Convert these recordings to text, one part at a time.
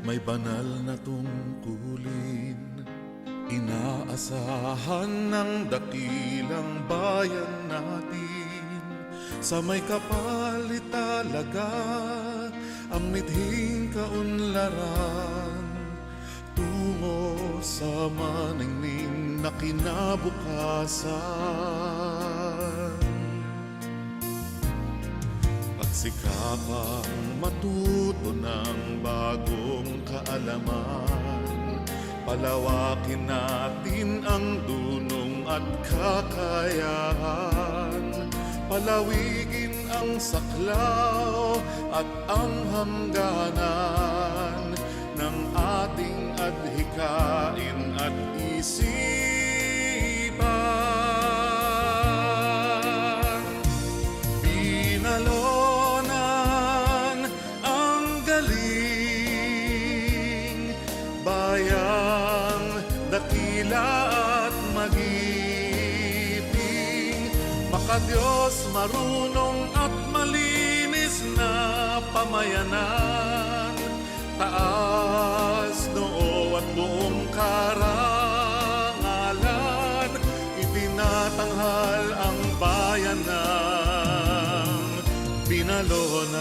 May banal na tungkulin, inaasahan ng dakilang bayan natin. Sa may kapalit talaga ang midhing kaunlaran, tungo sa maningning na kinabukasan. Pagsikapang matuto ng bagong kaalaman, palawakin natin ang dunong at kakayahan, palawigin ang saklaw at ang hangganan ng ating adhikain at isipan. Binalonan ang galing, bayang dakila at magiping, makadiyos marunong at malinis na pamayanan, taas noo at buong karangalan, itinatanghal ang bayan ng Binalonan.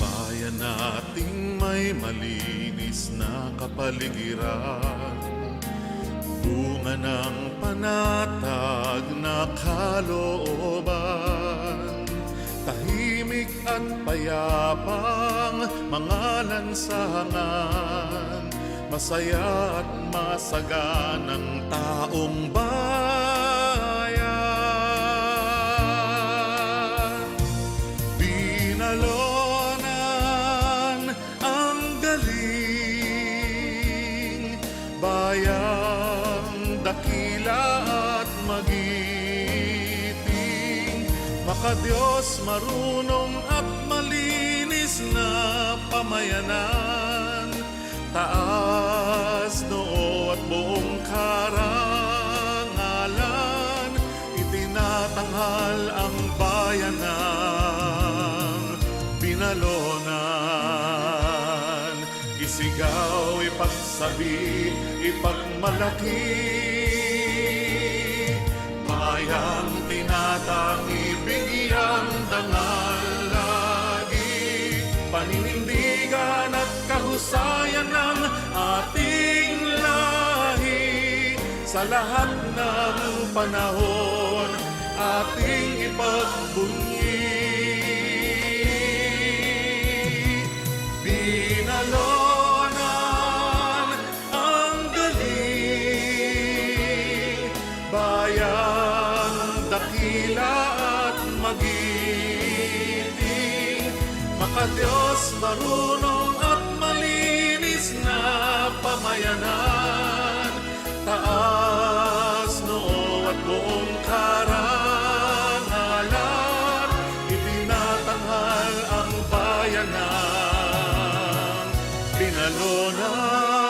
Bayan nating may malinis na kapaligiran, bunga ng panatag na kalooban, tahimik at payapang mga lansangan, masaya at masaganang taong bayan. Binalonan ang galing, bayang dakila at magiting, makadiyos marunong at malinis na pamayanan, taas noo at buong karangalan, itinatanghal ang bayan ng Binalonan. Isigaw, ipagsabi, ipagmalaki, bayang tinatangi, bigyang dangal lagi, paninindigan at kahusayan ng ating lahi, sa lahat ng panahon ating ipagbunyi. Binalonan ang galing, bayang dakila at magiting, makadiyos marunong at malinis na pamayanan, taas noo at buong karangalan, itinatanghal ang bayan ng Binalonan.